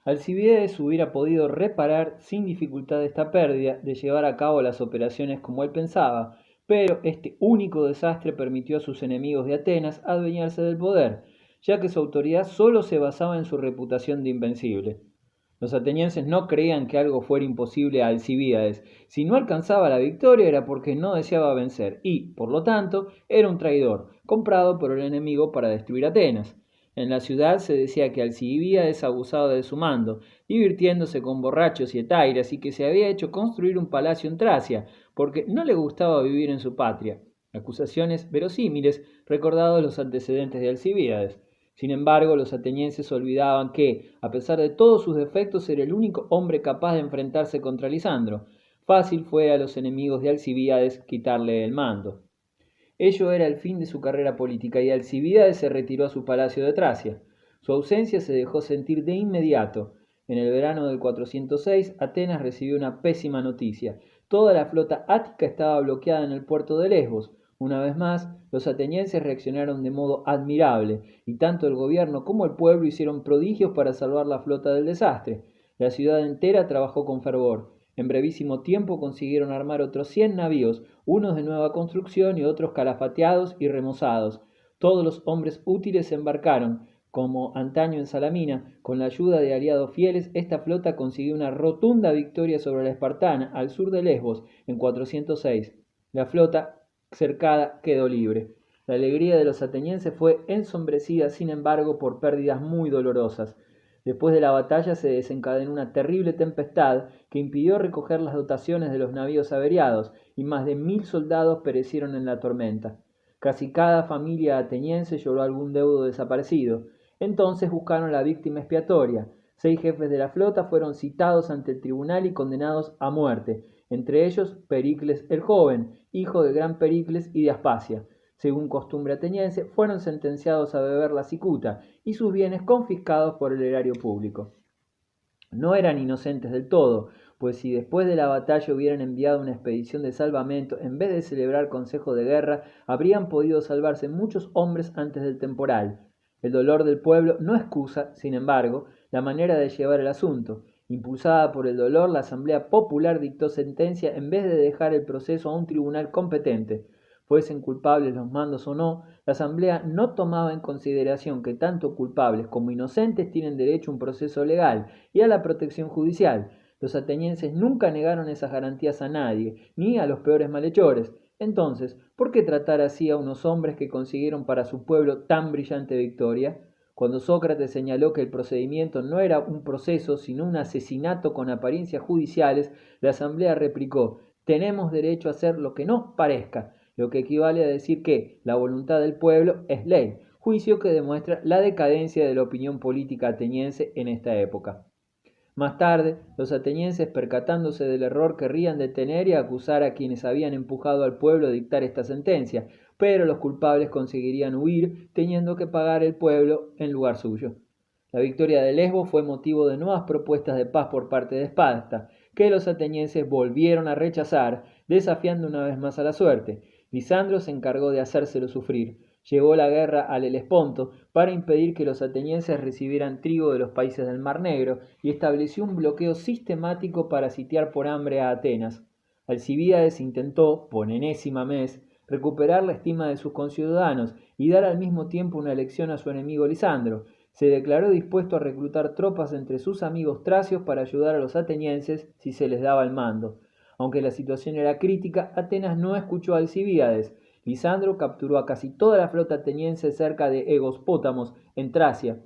Alcibíades hubiera podido reparar sin dificultad esta pérdida de llevar a cabo las operaciones como él pensaba, pero este único desastre permitió a sus enemigos de Atenas adueñarse del poder, ya que su autoridad solo se basaba en su reputación de invencible. Los atenienses no creían que algo fuera imposible a Alcibíades. Si no alcanzaba la victoria era porque no deseaba vencer y, por lo tanto, era un traidor, comprado por el enemigo para destruir Atenas. En la ciudad se decía que Alcibíades abusaba de su mando, divirtiéndose con borrachos y hetairas, y que se había hecho construir un palacio en Tracia, porque no le gustaba vivir en su patria. Acusaciones verosímiles, recordados los antecedentes de Alcibíades. Sin embargo, los atenienses olvidaban que, a pesar de todos sus defectos, era el único hombre capaz de enfrentarse contra Lisandro. Fácil fue a los enemigos de Alcibíades quitarle el mando. Ello era el fin de su carrera política y Alcibíades se retiró a su palacio de Tracia. Su ausencia se dejó sentir de inmediato. En el verano del 406, Atenas recibió una pésima noticia. Toda la flota ática estaba bloqueada en el puerto de Lesbos. Una vez más, los atenienses reaccionaron de modo admirable, y tanto el gobierno como el pueblo hicieron prodigios para salvar la flota del desastre. La ciudad entera trabajó con fervor. En brevísimo tiempo consiguieron armar otros 100 navíos, unos de nueva construcción y otros calafateados y remozados. Todos los hombres útiles se embarcaron. Como antaño en Salamina, con la ayuda de aliados fieles, esta flota consiguió una rotunda victoria sobre la espartana al sur de Lesbos en 406. La flota cercada quedó libre. La alegría de los atenienses fue ensombrecida, sin embargo, por pérdidas muy dolorosas. Después de la batalla se desencadenó una terrible tempestad que impidió recoger las dotaciones de los navíos averiados, y más de 1000 soldados perecieron en la tormenta. Casi cada familia ateniense lloró algún deudo desaparecido. Entonces buscaron la víctima expiatoria. 6 jefes de la flota fueron citados ante el tribunal y condenados a muerte, entre ellos Pericles el joven, hijo del gran Pericles y de Aspasia. Según costumbre ateniense, fueron sentenciados a beber la cicuta y sus bienes confiscados por el erario público. No eran inocentes del todo, pues si después de la batalla hubieran enviado una expedición de salvamento en vez de celebrar consejo de guerra, habrían podido salvarse muchos hombres antes del temporal. El dolor del pueblo no excusa, sin embargo, la manera de llevar el asunto. Impulsada por el dolor, la Asamblea Popular dictó sentencia en vez de dejar el proceso a un tribunal competente. Fuesen culpables los mandos o no, la Asamblea no tomaba en consideración que tanto culpables como inocentes tienen derecho a un proceso legal y a la protección judicial. Los atenienses nunca negaron esas garantías a nadie, ni a los peores malhechores. Entonces, ¿por qué tratar así a unos hombres que consiguieron para su pueblo tan brillante victoria? Cuando Sócrates señaló que el procedimiento no era un proceso, sino un asesinato con apariencias judiciales, la Asamblea replicó: tenemos derecho a hacer lo que nos parezca, lo que equivale a decir que la voluntad del pueblo es ley, juicio que demuestra la decadencia de la opinión política ateniense en esta época. Más tarde, los atenienses, percatándose del error, querrían detener y acusar a quienes habían empujado al pueblo a dictar esta sentencia, pero los culpables conseguirían huir, teniendo que pagar el pueblo en lugar suyo. La victoria de Lesbos fue motivo de nuevas propuestas de paz por parte de Esparta, que los atenienses volvieron a rechazar, desafiando una vez más a la suerte. Lisandro se encargó de hacérselo sufrir. Llevó la guerra al Helesponto para impedir que los atenienses recibieran trigo de los países del Mar Negro y estableció un bloqueo sistemático para sitiar por hambre a Atenas. Alcibíades intentó, por enésima vez, recuperar la estima de sus conciudadanos y dar al mismo tiempo una lección a su enemigo Lisandro. Se declaró dispuesto a reclutar tropas entre sus amigos tracios para ayudar a los atenienses si se les daba el mando. Aunque la situación era crítica, Atenas no escuchó a Alcibíades. Lisandro capturó a casi toda la flota ateniense cerca de Egospótamos, en Tracia.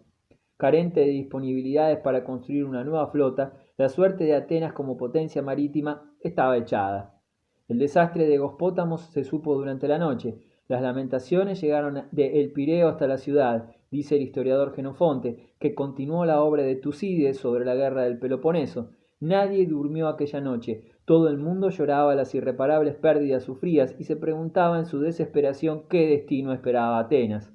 Carente de disponibilidades para construir una nueva flota, la suerte de Atenas como potencia marítima estaba echada. El desastre de Egospótamos se supo durante la noche. Las lamentaciones llegaron de El Pireo hasta la ciudad, dice el historiador Genofonte, que continuó la obra de Tucídides sobre la guerra del Peloponeso. Nadie durmió aquella noche. Todo el mundo lloraba las irreparables pérdidas sufridas y se preguntaba en su desesperación qué destino esperaba a Atenas.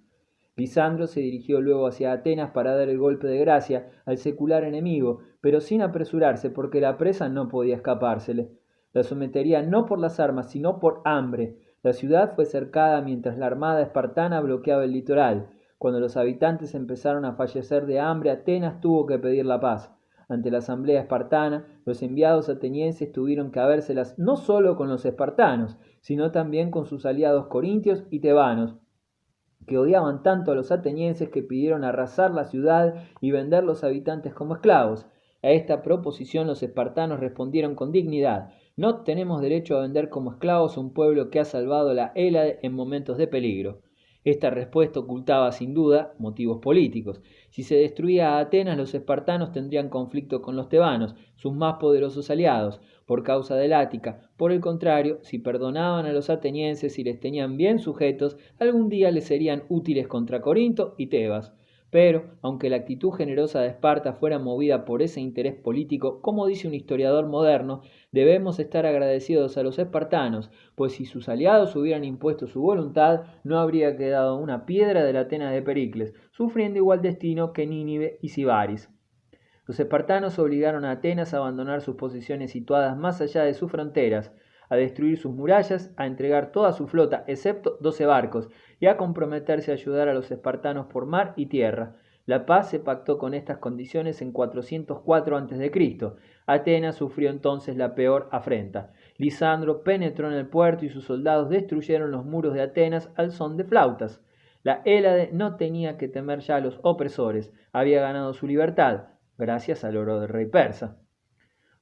Lisandro se dirigió luego hacia Atenas para dar el golpe de gracia al secular enemigo, pero sin apresurarse porque la presa no podía escapársele. La sometería no por las armas, sino por hambre. La ciudad fue cercada mientras la armada espartana bloqueaba el litoral. Cuando los habitantes empezaron a fallecer de hambre, Atenas tuvo que pedir la paz. ante la asamblea espartana, los enviados atenienses tuvieron que habérselas no solo con los espartanos, sino también con sus aliados corintios y tebanos, que odiaban tanto a los atenienses que pidieron arrasar la ciudad y vender los habitantes como esclavos. A esta proposición los espartanos respondieron con dignidad: no tenemos derecho a vender como esclavos a un pueblo que ha salvado la Hélade en momentos de peligro. Esta respuesta ocultaba sin duda motivos políticos. Si se destruía a Atenas, los espartanos tendrían conflicto con los tebanos, sus más poderosos aliados, por causa del Ática. Por el contrario, si perdonaban a los atenienses y les tenían bien sujetos, algún día les serían útiles contra Corinto y Tebas. Pero, aunque la actitud generosa de Esparta fuera movida por ese interés político, como dice un historiador moderno, debemos estar agradecidos a los espartanos, pues si sus aliados hubieran impuesto su voluntad, no habría quedado una piedra de la Atenas de Pericles, sufriendo igual destino que Nínive y Sibaris. Los espartanos obligaron a Atenas a abandonar sus posiciones situadas más allá de sus fronteras, a destruir sus murallas, a entregar toda su flota, excepto 12 barcos, y a comprometerse a ayudar a los espartanos por mar y tierra. La paz se pactó con estas condiciones en 404 a.C. Atenas sufrió entonces la peor afrenta. Lisandro penetró en el puerto y sus soldados destruyeron los muros de Atenas al son de flautas. La Hélade no tenía que temer ya a los opresores, había ganado su libertad, gracias al oro del rey persa.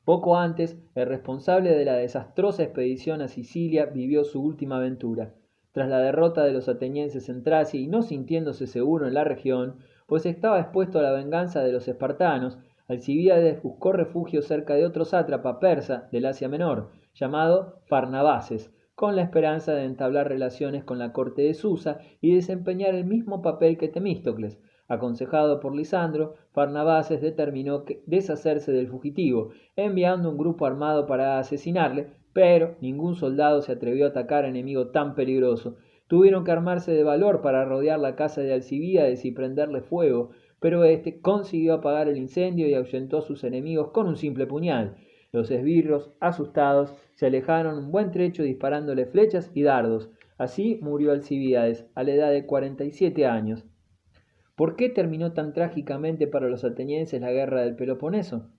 Poco antes, el responsable de la desastrosa expedición a Sicilia vivió su última aventura. Tras la derrota de los atenienses en Tracia y no sintiéndose seguro en la región, pues estaba expuesto a la venganza de los espartanos, Alcibíades buscó refugio cerca de otro sátrapa persa del Asia Menor, llamado Farnabaces, con la esperanza de entablar relaciones con la corte de Susa y desempeñar el mismo papel que Temístocles. Aconsejado por Lisandro, Farnabaces determinó deshacerse del fugitivo, enviando un grupo armado para asesinarle, pero ningún soldado se atrevió a atacar a enemigo tan peligroso. Tuvieron que armarse de valor para rodear la casa de Alcibíades y prenderle fuego, pero éste consiguió apagar el incendio y ahuyentó a sus enemigos con un simple puñal. Los esbirros, asustados, se alejaron un buen trecho disparándole flechas y dardos. Así murió Alcibíades, a la edad de 47 años. ¿Por qué terminó tan trágicamente para los atenienses la guerra del Peloponeso?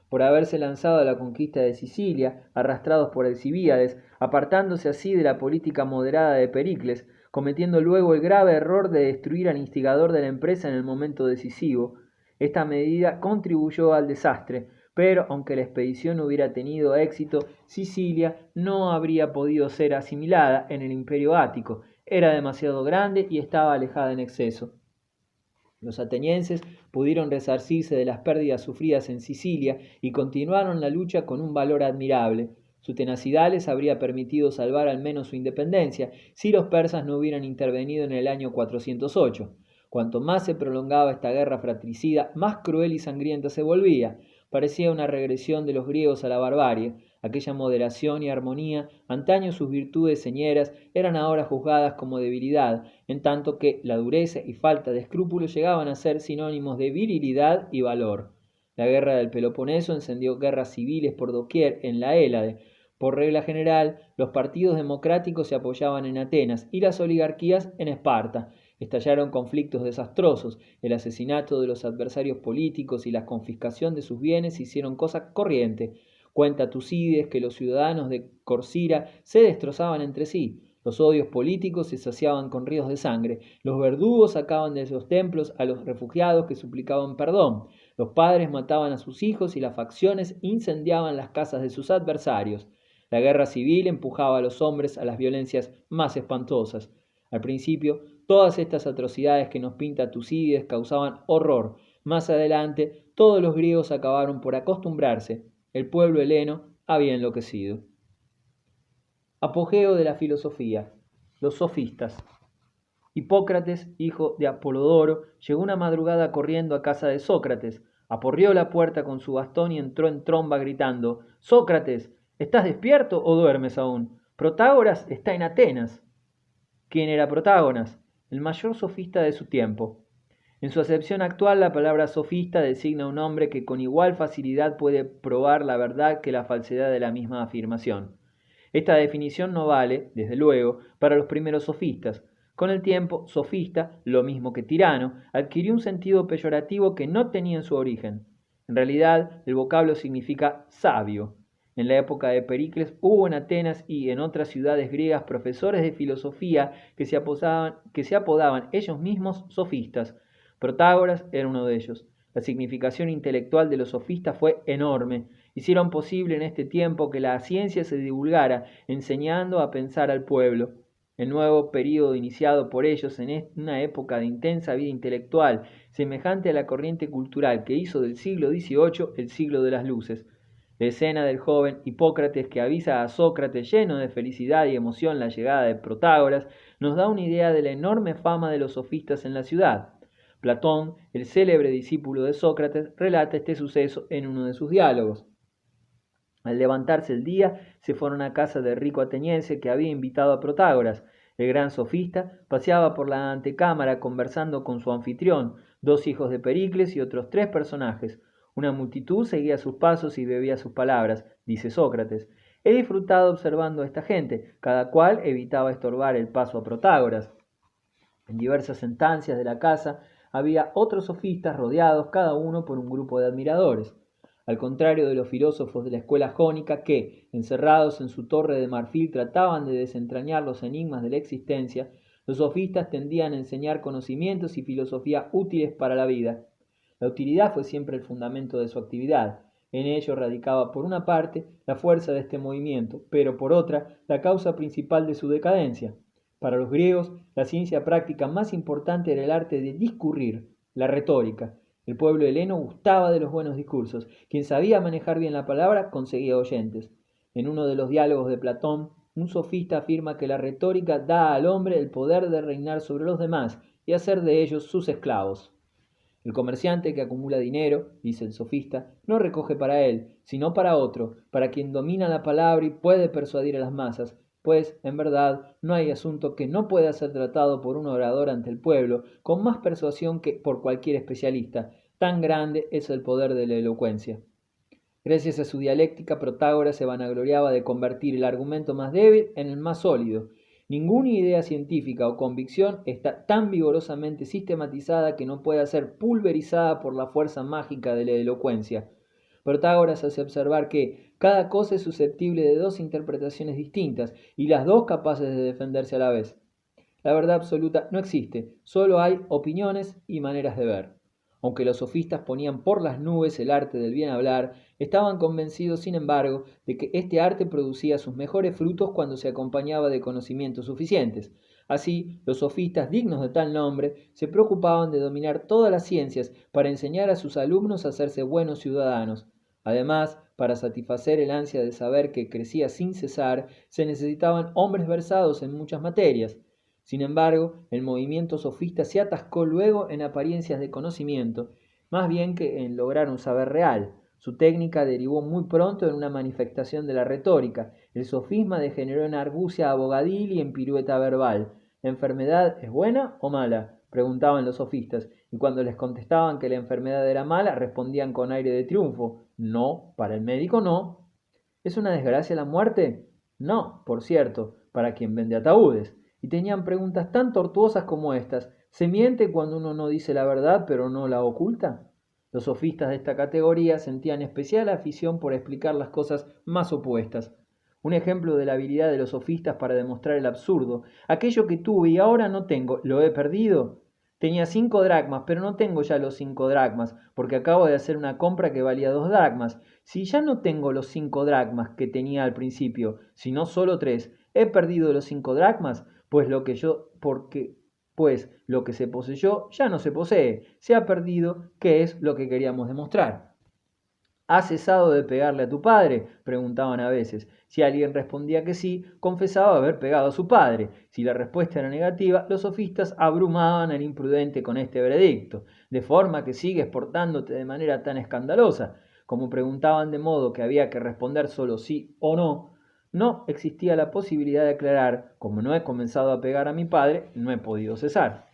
Por haberse lanzado a la conquista de Sicilia, arrastrados por Alcibíades, apartándose así de la política moderada de Pericles, cometiendo luego el grave error de destruir al instigador de la empresa en el momento decisivo. Esta medida contribuyó al desastre, pero aunque la expedición hubiera tenido éxito, Sicilia no habría podido ser asimilada en el imperio ático, era demasiado grande y estaba alejada en exceso. Los atenienses pudieron resarcirse de las pérdidas sufridas en Sicilia y continuaron la lucha con un valor admirable. Su tenacidad les habría permitido salvar al menos su independencia si los persas no hubieran intervenido en el año 408. Cuanto más se prolongaba esta guerra fratricida, más cruel y sangrienta se volvía. Parecía una regresión de los griegos a la barbarie. Aquella moderación y armonía, antaño sus virtudes señeras, eran ahora juzgadas como debilidad, en tanto que la dureza y falta de escrúpulos llegaban a ser sinónimos de virilidad y valor. La guerra del Peloponeso encendió guerras civiles por doquier en la Hélade. Por regla general, los partidos democráticos se apoyaban en Atenas y las oligarquías en Esparta. Estallaron conflictos desastrosos, el asesinato de los adversarios políticos y la confiscación de sus bienes se hicieron cosa corriente. Cuenta Tucídides que los ciudadanos de Corcira se destrozaban entre sí, los odios políticos se saciaban con ríos de sangre, los verdugos sacaban de los templos a los refugiados que suplicaban perdón, los padres mataban a sus hijos y las facciones incendiaban las casas de sus adversarios. La guerra civil empujaba a los hombres a las violencias más espantosas. Al principio, todas estas atrocidades que nos pinta Tucídides causaban horror. Más adelante, todos los griegos acabaron por acostumbrarse. El pueblo heleno había enloquecido. Apogeo de la filosofía. Los sofistas. Hipócrates, hijo de Apolodoro, llegó una madrugada corriendo a casa de Sócrates, aporreó la puerta con su bastón y entró en tromba gritando: «Sócrates, ¿estás despierto o duermes aún? Protágoras está en Atenas». ¿Quién era Protágoras? El mayor sofista de su tiempo. En su acepción actual, la palabra sofista designa a un hombre que con igual facilidad puede probar la verdad que la falsedad de la misma afirmación. Esta definición no vale, desde luego, para los primeros sofistas. Con el tiempo, sofista, lo mismo que tirano, adquirió un sentido peyorativo que no tenía en su origen. En realidad, el vocablo significa sabio. En la época de Pericles hubo en Atenas y en otras ciudades griegas profesores de filosofía que se apodaban ellos mismos sofistas. Protágoras era uno de ellos. La significación intelectual de los sofistas fue enorme. Hicieron posible en este tiempo que la ciencia se divulgara, enseñando a pensar al pueblo. El nuevo período iniciado por ellos en una época de intensa vida intelectual, semejante a la corriente cultural que hizo del siglo XVIII el siglo de las luces. La escena del joven Hipócrates que avisa a Sócrates lleno de felicidad y emoción la llegada de Protágoras nos da una idea de la enorme fama de los sofistas en la ciudad. Platón, el célebre discípulo de Sócrates, relata este suceso en uno de sus diálogos. Al levantarse el día, se fueron a casa del rico ateniense que había invitado a Protágoras. El gran sofista paseaba por la antecámara conversando con su anfitrión, dos hijos de Pericles y otros 3 personajes. Una multitud seguía sus pasos y bebía sus palabras, dice Sócrates. He disfrutado observando a esta gente, cada cual evitaba estorbar el paso a Protágoras. En diversas estancias de la casa había otros sofistas rodeados cada uno por un grupo de admiradores. Al contrario de los filósofos de la escuela jónica que, encerrados en su torre de marfil, trataban de desentrañar los enigmas de la existencia, los sofistas tendían a enseñar conocimientos y filosofía útiles para la vida. La utilidad fue siempre el fundamento de su actividad. En ello radicaba por una parte la fuerza de este movimiento, pero por otra la causa principal de su decadencia. Para los griegos, la ciencia práctica más importante era el arte de discurrir, la retórica. El pueblo heleno gustaba de los buenos discursos. Quien sabía manejar bien la palabra conseguía oyentes. En uno de los diálogos de Platón, un sofista afirma que la retórica da al hombre el poder de reinar sobre los demás y hacer de ellos sus esclavos. El comerciante que acumula dinero, dice el sofista, no recoge para él, sino para otro, para quien domina la palabra y puede persuadir a las masas, pues, en verdad, no hay asunto que no pueda ser tratado por un orador ante el pueblo con más persuasión que por cualquier especialista. Tan grande es el poder de la elocuencia. Gracias a su dialéctica, Protágoras se vanagloriaba de convertir el argumento más débil en el más sólido. Ninguna idea científica o convicción está tan vigorosamente sistematizada que no pueda ser pulverizada por la fuerza mágica de la elocuencia. Protágoras hace observar que cada cosa es susceptible de 2 interpretaciones distintas y las 2 capaces de defenderse a la vez. La verdad absoluta no existe, solo hay opiniones y maneras de ver. Aunque los sofistas ponían por las nubes el arte del bien hablar, estaban convencidos, sin embargo, de que este arte producía sus mejores frutos cuando se acompañaba de conocimientos suficientes. Así, los sofistas dignos de tal nombre se preocupaban de dominar todas las ciencias para enseñar a sus alumnos a hacerse buenos ciudadanos. Además, para satisfacer el ansia de saber que crecía sin cesar, se necesitaban hombres versados en muchas materias. Sin embargo, el movimiento sofista se atascó luego en apariencias de conocimiento, más bien que en lograr un saber real. Su técnica derivó muy pronto en una manifestación de la retórica. El sofisma degeneró en argucia abogadil y en pirueta verbal. ¿La enfermedad es buena o mala?, preguntaban los sofistas, y cuando les contestaban que la enfermedad era mala, respondían con aire de triunfo: no, para el médico no. ¿Es una desgracia la muerte? No, por cierto, para quien vende ataúdes. Y tenían preguntas tan tortuosas como estas: ¿se miente cuando uno no dice la verdad pero no la oculta? Los sofistas de esta categoría sentían especial afición por explicar las cosas más opuestas. Un ejemplo de la habilidad de los sofistas para demostrar el absurdo: aquello que tuve y ahora no tengo, ¿lo he perdido? Tenía 5 dracmas, pero no tengo ya los 5 dracmas, porque acabo de hacer una compra que valía 2 dracmas. Si ya no tengo los 5 dracmas que tenía al principio, sino solo 3, ¿he perdido los 5 dracmas? Pues lo que se poseyó ya no se posee, se ha perdido, ¿qué es lo que queríamos demostrar? ¿Has cesado de pegarle a tu padre?, preguntaban a veces. Si alguien respondía que sí, confesaba haber pegado a su padre. Si la respuesta era negativa, los sofistas abrumaban al imprudente con este veredicto: de forma que sigues portándote de manera tan escandalosa. Como preguntaban de modo que había que responder solo sí o no, no existía la posibilidad de aclarar: como no he comenzado a pegar a mi padre, no he podido cesar.